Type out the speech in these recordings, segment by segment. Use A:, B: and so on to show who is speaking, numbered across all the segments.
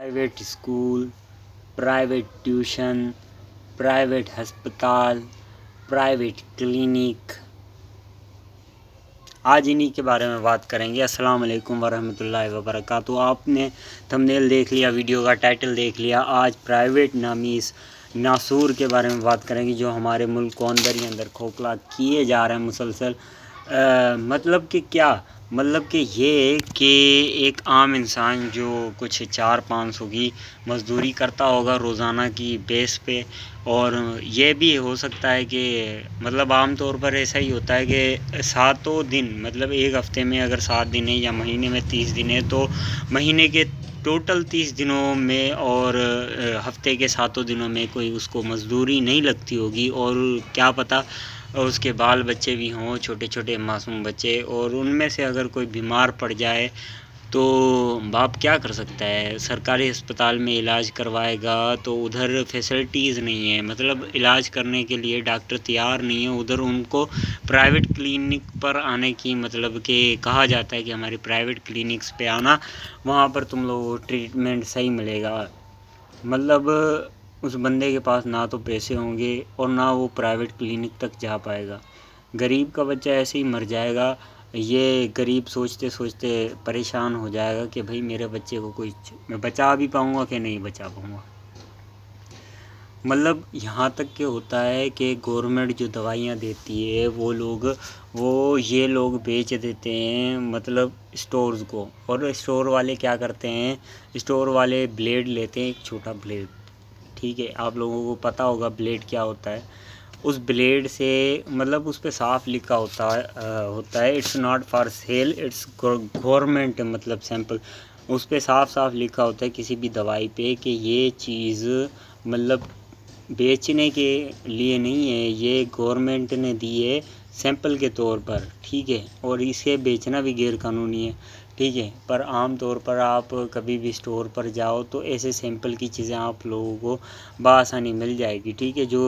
A: Private school, private tuition, private ہسپتال، private clinic, آج انہی کے بارے میں بات کریں گے۔ السلام علیکم ورحمۃ اللہ وبرکاتہ۔ آپ نے تھمبنیل دیکھ لیا، ویڈیو کا ٹائٹل دیکھ لیا۔ آج پرائیویٹ نامی اس ناسور کے بارے میں بات کریں گے جو ہمارے ملک کو اندر کھوکھلا کیے جا رہے ہیں مسلسل۔ مطلب کہ کیا؟ مطلب کہ یہ کہ ایک عام انسان جو کچھ 400-500 کی مزدوری کرتا ہوگا روزانہ کی بیس پہ، اور یہ بھی ہو سکتا ہے کہ مطلب عام طور پر ایسا ہی ہوتا ہے کہ 7 دن، مطلب ایک ہفتے میں اگر 7 دن ہے یا مہینے میں 30 دن ہے تو مہینے کے ٹوٹل 30 دنوں میں اور ہفتے کے 7 دنوں میں کوئی اس کو مزدوری نہیں لگتی ہوگی، اور کیا پتہ اس کے بال بچے بھی ہوں، چھوٹے چھوٹے معصوم بچے، اور ان میں سے اگر کوئی بیمار پڑ جائے تو باپ کیا کر سکتا ہے؟ سرکاری ہسپتال میں علاج کروائے گا تو ادھر فیسلٹیز نہیں ہیں، مطلب علاج کرنے کے لیے ڈاکٹر تیار نہیں ہیں، ادھر ان کو پرائیویٹ کلینک پر آنے کی مطلب کہ کہا جاتا ہے کہ ہماری پرائیویٹ کلینکس پہ آنا، وہاں پر تم لوگوں کو ٹریٹمنٹ صحیح ملے گا۔ مطلب اس بندے کے پاس نہ تو پیسے ہوں گے اور نہ وہ پرائیویٹ کلینک تک جا پائے گا۔ غریب کا بچہ ایسے ہی مر جائے گا۔ یہ غریب سوچتے سوچتے پریشان ہو جائے گا کہ بھئی میرے بچے کو میں بچا بھی پاؤں گا کہ نہیں بچا پاؤں گا۔ مطلب یہاں تک کہ ہوتا ہے کہ گورنمنٹ جو دوائیاں دیتی ہے وہ یہ لوگ بیچ دیتے ہیں مطلب اسٹورز کو، اور اسٹور والے کیا کرتے ہیں؟ اسٹور والے بلیڈ لیتے ہیں، ایک چھوٹا بلیڈ، ٹھیک ہے، آپ لوگوں کو پتہ ہوگا بلیڈ کیا ہوتا ہے۔ اس بلیڈ سے مطلب اس پہ صاف لکھا ہوتا ہے it's not for sale, it's government مطلب سیمپل، اس پہ صاف لکھا ہوتا ہے کسی بھی دوائی پہ کہ یہ چیز مطلب بیچنے کے لیے نہیں ہے، یہ گورنمنٹ نے دی ہے سیمپل کے طور پر، ٹھیک ہے، اور اسے بیچنا بھی غیر قانونی ہے، ٹھیک ہے۔ پر عام طور پر آپ کبھی بھی اسٹور پر جاؤ تو ایسے سیمپل کی چیزیں آپ لوگوں کو بآسانی مل جائے گی، ٹھیک ہے۔ جو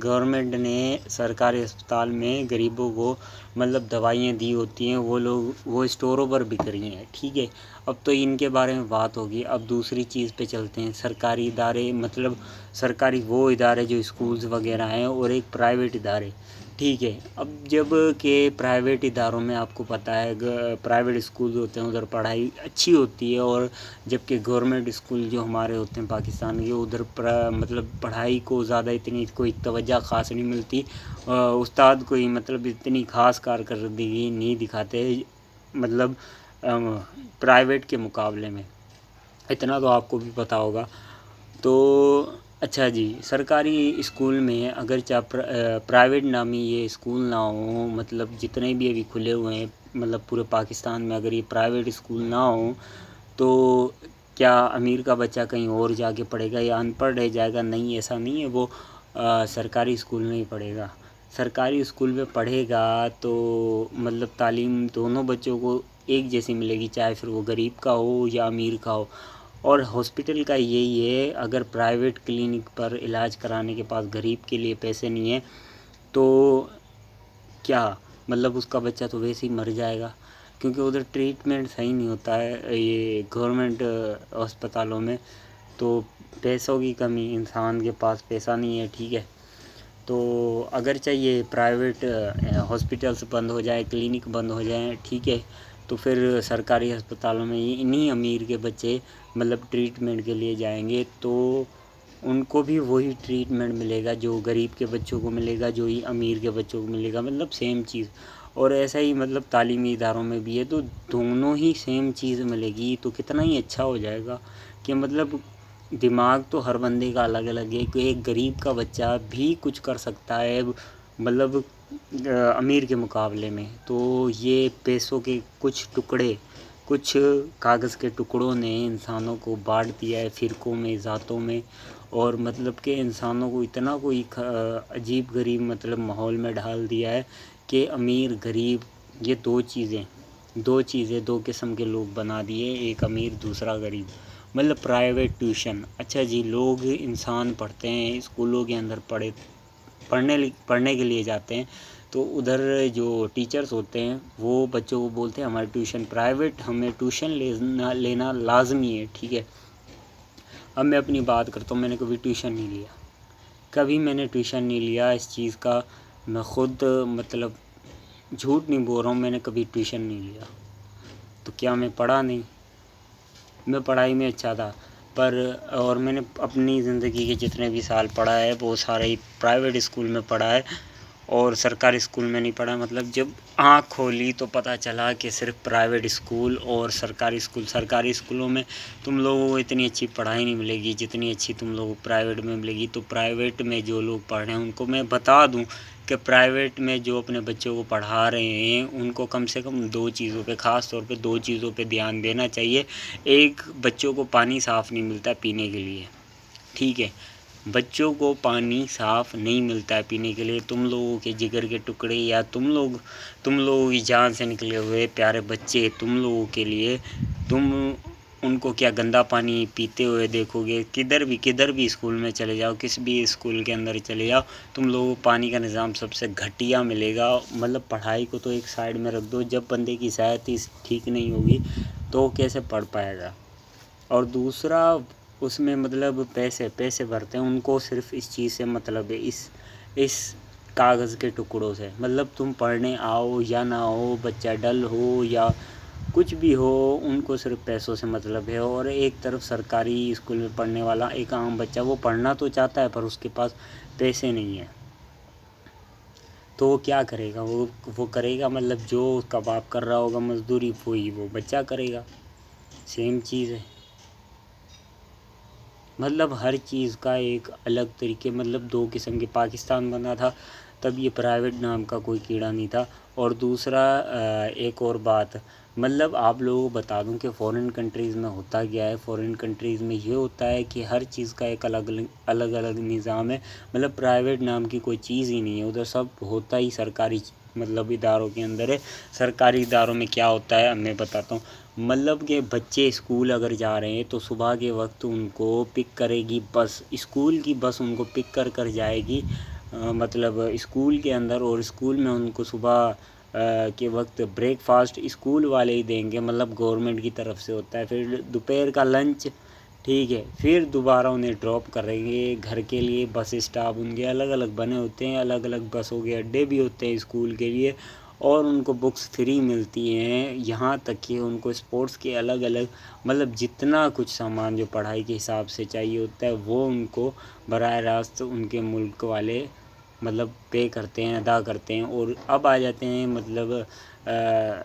A: گورنمنٹ نے سرکاری اسپتال میں غریبوں کو مطلب دوائیاں دی ہوتی ہیں وہ اسٹوروں پر بک رہی ہیں، ٹھیک ہے۔ اب تو ان کے بارے میں بات ہوگی۔ اب دوسری چیز پہ چلتے ہیں، سرکاری ادارے، مطلب سرکاری وہ ادارے جو اسکولز وغیرہ ہیں، اور ایک پرائیویٹ ادارے، ٹھیک ہے۔ اب جب کہ پرائیویٹ اداروں میں آپ کو پتہ ہے پرائیویٹ اسکول ہوتے ہیں ادھر پڑھائی اچھی ہوتی ہے، اور جبکہ گورنمنٹ اسکول جو ہمارے ہوتے ہیں پاکستان کے ادھر مطلب پڑھائی کو زیادہ اتنی کوئی توجہ خاص نہیں ملتی، استاد کوئی مطلب اتنی خاص کارکردگی نہیں دکھاتے مطلب پرائیویٹ کے مقابلے میں، اتنا تو آپ کو بھی پتہ ہوگا۔ تو اچھا جی، سرکاری اسکول میں اگرچہ پرائیویٹ نامی یہ اسکول نہ ہوں، مطلب جتنے بھی ابھی کھلے ہوئے ہیں مطلب پورے پاکستان میں اگر یہ پرائیویٹ اسکول نہ ہوں تو کیا امیر کا بچہ کہیں اور جا کے پڑھے گا یا ان پڑھ رہ جائے گا؟ نہیں، ایسا نہیں ہے، وہ سرکاری اسکول میں ہی پڑھے گا۔ سرکاری اسکول میں پڑھے گا تو مطلب تعلیم دونوں بچوں کو ایک جیسی ملے گی، چاہے پھر وہ غریب کا ہو یا امیر کا ہو۔ اور ہاسپٹل کا یہی ہے، اگر پرائیویٹ کلینک پر علاج کرانے کے پاس غریب کے لیے پیسے نہیں ہیں تو کیا مطلب اس کا بچہ تو ویسے ہی مر جائے گا، کیونکہ ادھر ٹریٹمنٹ صحیح نہیں ہوتا ہے یہ گورنمنٹ ہسپتالوں میں، تو پیسوں کی کمی، انسان کے پاس پیسہ نہیں ہے، ٹھیک ہے۔ تو اگرچہ یہ پرائیویٹ ہاسپٹلس بند ہو جائے، کلینک بند ہو جائیں، ٹھیک ہے، تو پھر سرکاری ہسپتالوں میں انہی امیر کے بچے مطلب ٹریٹمنٹ کے لیے جائیں گے تو ان کو بھی وہی ٹریٹمنٹ ملے گا جو غریب کے بچوں کو ملے گا، جو ہی امیر کے بچوں کو ملے گا، مطلب سیم چیز۔ اور ایسا ہی مطلب تعلیمی اداروں میں بھی ہے، تو دونوں ہی سیم چیز ملے گی تو کتنا ہی اچھا ہو جائے گا کہ مطلب دماغ تو ہر بندے کا الگ الگ ہے کہ ایک غریب کا بچہ بھی کچھ کر سکتا ہے مطلب امیر کے مقابلے میں۔ تو یہ پیسوں کے کچھ ٹکڑے، کچھ کاغذ کے ٹکڑوں نے انسانوں کو بانٹ دیا ہے فرقوں میں، ذاتوں میں، اور مطلب کہ انسانوں کو اتنا کوئی عجیب غریب مطلب ماحول میں ڈال دیا ہے کہ امیر غریب یہ دو قسم کے لوگ بنا دیے، ایک امیر دوسرا غریب۔ مطلب پرائیویٹ ٹیوشن، اچھا جی، لوگ انسان پڑھتے ہیں اسکولوں کے اندر پڑھنے کے لیے جاتے ہیں، تو ادھر جو ٹیچرز ہوتے ہیں وہ بچوں کو بولتے ہیں ہماری ٹیوشن پرائیویٹ، ہمیں ٹیوشن لینا لازمی ہے، ٹھیک ہے۔ اب میں اپنی بات کرتا ہوں، میں نے کبھی ٹیوشن نہیں لیا، کبھی میں نے ٹیوشن نہیں لیا اس چیز کا، میں خود مطلب جھوٹ نہیں بول رہا ہوں، میں نے کبھی ٹیوشن نہیں لیا۔ تو کیا میں پڑھا نہیں؟ میں پڑھائی میں اچھا تھا، اور میں نے اپنی زندگی کے جتنے بھی سال پڑھا ہے وہ سارے ہی پرائیویٹ اسکول میں پڑھا ہے اور سرکاری اسکول میں نہیں پڑھا۔ مطلب جب آنکھ کھولی تو پتہ چلا کہ صرف پرائیویٹ اسکول اور سرکاری اسکولوں میں تم لوگوں کو اتنی اچھی پڑھائی نہیں ملے گی جتنی اچھی تم لوگوں کو پرائیویٹ میں ملے گی۔ تو پرائیویٹ میں جو لوگ پڑھ رہے ہیں ان کو میں بتا دوں کہ پرائیویٹ میں جو اپنے بچوں کو پڑھا رہے ہیں ان کو کم سے کم 2 چیزوں پہ، خاص طور پہ 2 چیزوں پہ دھیان دینا چاہیے۔ ایک، بچوں کو پانی صاف نہیں ملتا پینے کے لیے، ٹھیک ہے، بچوں کو پانی صاف نہیں ملتا ہے پینے کے لیے۔ تم لوگوں کے جگر کے ٹکڑے یا تم لوگوں کی جان سے نکلے ہوئے پیارے بچے، تم لوگوں کے لیے تم ان کو کیا گندا پانی پیتے ہوئے دیکھو گے؟ کدھر بھی اسکول میں چلے جاؤ، کسی بھی اسکول کے اندر چلے جاؤ، تم لوگوں کو پانی کا نظام سب سے گھٹیا ملے گا۔ مطلب پڑھائی کو تو ایک سائیڈ میں رکھ دو، جب بندے کی صحت ہی ٹھیک نہیں ہوگی تو کیسے پڑھ پائے گا؟ اور دوسرا، اس میں مطلب پیسے بھرتے ہیں، ان کو صرف اس چیز سے مطلب ہے، اس کاغذ کے ٹکڑوں سے۔ مطلب تم پڑھنے آؤ یا نہ آؤ، بچہ ڈل ہو یا کچھ بھی ہو، ان کو صرف پیسوں سے مطلب ہے۔ اور ایک طرف سرکاری اسکول میں پڑھنے والا ایک عام بچہ، وہ پڑھنا تو چاہتا ہے پر اس کے پاس پیسے نہیں ہیں، تو وہ کیا کرے گا؟ وہ کرے گا مطلب جو اس کا باپ کر رہا ہوگا مزدوری، وہی وہ بچہ کرے گا، سیم چیز ہے۔ مطلب ہر چیز کا ایک الگ طریقے، مطلب 2 قسم کے، پاکستان بنا تھا تب یہ پرائیویٹ نام کا کوئی کیڑا نہیں تھا۔ اور دوسرا، ایک اور بات، مطلب آپ لوگوں کو بتا دوں کہ فورن کنٹریز میں ہوتا کیا ہے۔ فورن کنٹریز میں یہ ہوتا ہے کہ ہر چیز کا ایک الگ نظام ہے، مطلب پرائیویٹ نام کی کوئی چیز ہی نہیں ہے ادھر، سب ہوتا ہی سرکاری مطلب اداروں کے اندر ہے۔ سرکاری اداروں میں کیا ہوتا ہے اب میں بتاتا ہوں۔ مطلب کہ بچے اسکول اگر جا رہے ہیں تو صبح کے وقت ان کو پک کرے گی بس، اسکول کی بس ان کو پک کر جائے گی مطلب اسکول کے اندر، اور اسکول میں ان کو صبح کے وقت بریک فاسٹ اسکول والے ہی دیں گے، مطلب گورنمنٹ کی طرف سے ہوتا ہے۔ پھر دوپہر کا لنچ، ٹھیک ہے، پھر دوبارہ انہیں ڈراپ کریں گے گھر کے لیے۔ بس اسٹاپ ان کے الگ بنے ہوتے ہیں، الگ بسوں کے اڈے بھی ہوتے ہیں اسکول کے لیے، اور ان کو بکس فری ملتی ہیں، یہاں تک کہ ان کو اسپورٹس کے الگ مطلب جتنا کچھ سامان جو پڑھائی کے حساب سے چاہیے ہوتا ہے وہ ان کو براہ راست ان کے ملک والے مطلب پے کرتے ہیں، ادا کرتے ہیں۔ اور اب آ جاتے ہیں مطلب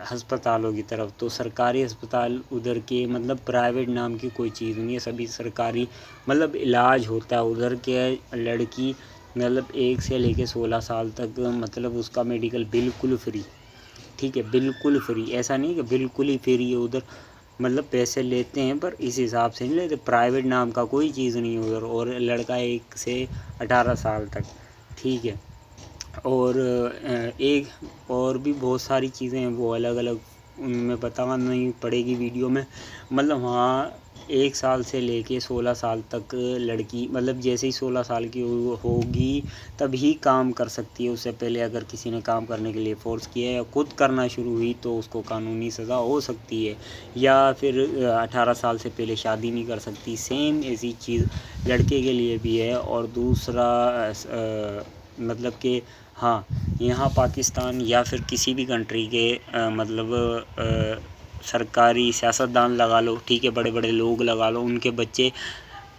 A: ہسپتالوں کی طرف، تو سرکاری ہسپتال ادھر کے مطلب پرائیویٹ نام کی کوئی چیز نہیں ہے، سبھی سرکاری مطلب علاج ہوتا ہے ادھر کے۔ لڑکی مطلب 1 سے لے کے 16 سال تک مطلب اس کا میڈیکل بالکل فری، ٹھیک ہے، بالکل فری، ایسا نہیں کہ بالکل ہی فری ہے ادھر، مطلب پیسے لیتے ہیں پر اس حساب سے نہیں لیتے، پرائیویٹ نام کا کوئی چیز نہیں ہے ادھر۔ اور لڑکا 1 سے 18 سال تک، ٹھیک ہے۔ اور ایک اور بھی بہت ساری چیزیں ہیں وہ الگ ان میں بتانا نہیں پڑے گی ویڈیو میں۔ مطلب وہاں 1 سال سے لے کے 16 سال تک لڑکی مطلب جیسے ہی 16 سال کی ہوگی تبھی کام کر سکتی ہے، اس سے پہلے اگر کسی نے کام کرنے کے لیے فورس کیا یا خود کرنا شروع ہوئی تو اس کو قانونی سزا ہو سکتی ہے، یا پھر 18 سال سے پہلے شادی نہیں کر سکتی، سیم ایسی چیز لڑکے کے لیے بھی ہے۔ اور دوسرا مطلب کہ ہاں، یہاں پاکستان یا پھر کسی بھی کنٹری کے مطلب سرکاری سیاستدان لگا لو، ٹھیک ہے، بڑے لوگ لگا لو، ان کے بچے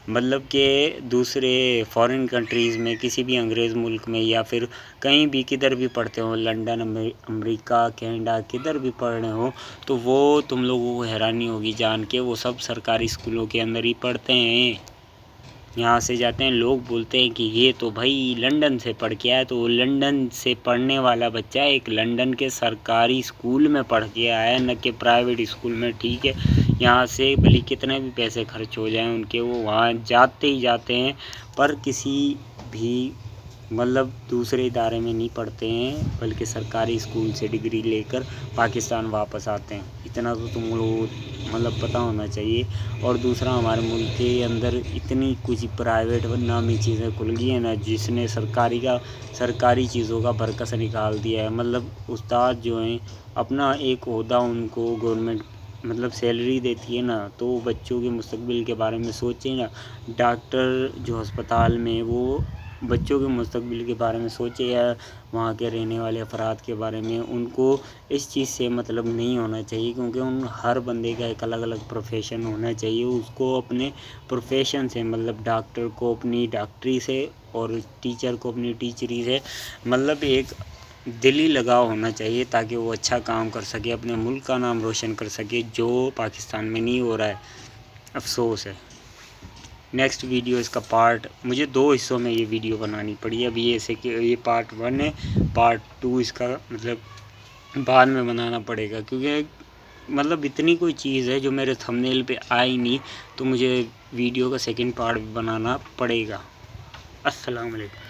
A: مطلب کہ دوسرے فارن کنٹریز میں کسی بھی انگریز ملک میں یا پھر کہیں بھی کدھر بھی پڑھتے ہوں، لنڈن، امریکہ، کینیڈا، کدھر بھی پڑھ رہے ہوں، تو وہ تم لوگوں کو حیرانی ہوگی جان کے وہ سب سرکاری اسکولوں کے اندر ہی پڑھتے ہیں۔ یہاں سے جاتے ہیں، لوگ بولتے ہیں کہ یہ تو بھائی لنڈن سے پڑھ کے آیا، تو لنڈن سے پڑھنے والا بچہ ایک لنڈن کے سرکاری اسکول میں پڑھ کے آیا ہے، نہ کہ پرائیویٹ اسکول میں، ٹھیک ہے۔ یہاں سے بھلے کتنے بھی پیسے خرچ ہو جائیں ان کے، وہ وہاں جاتے ہی جاتے ہیں، پر کسی بھی مطلب دوسرے ادارے میں نہیں پڑھتے ہیں، بلکہ سرکاری اسکول سے ڈگری لے کر پاکستان واپس آتے ہیں۔ اتنا تو تم لوگوں کو مطلب پتہ ہونا چاہیے۔ اور دوسرا، ہمارے ملک کے اندر اتنی کچھ پرائیویٹ نامی چیزیں کھل گئی ہیں نا، جس نے سرکاری چیزوں کا برکس نکال دیا ہے۔ مطلب استاد جو ہیں اپنا ایک عہدہ ان کو گورنمنٹ مطلب سیلری دیتی ہے نا، تو وہ بچوں کے مستقبل کے بارے میں سوچیں نا. ڈاکٹر جو ہسپتال میں وہ بچوں کے مستقبل کے بارے میں سوچے، یا وہاں کے رہنے والے افراد کے بارے میں. ان کو اس چیز سے مطلب نہیں ہونا چاہیے، کیونکہ ہر بندے کا ایک الگ الگ پروفیشن ہونا چاہیے. اس کو اپنے پروفیشن سے مطلب ڈاکٹر کو اپنی ڈاکٹری سے اور ٹیچر کو اپنی ٹیچری سے مطلب ایک دلی لگاؤ ہونا چاہیے، تاکہ وہ اچھا کام کر سکے، اپنے ملک کا نام روشن کر سکے، جو پاکستان میں نہیں ہو رہا ہے. افسوس ہے. نیکسٹ ویڈیو اس کا پارٹ، مجھے 2 حصوں میں یہ ویڈیو بنانی پڑی. اب یہ پارٹ 1 ہے، پارٹ 2 اس کا مطلب بعد میں بنانا پڑے گا، کیونکہ مطلب اتنی کوئی چیز ہے جو میرے تھمبنیل پہ آئی نہیں، تو مجھے ویڈیو کا سیکنڈ پارٹ بھی بنانا پڑے گا. السلام علیکم.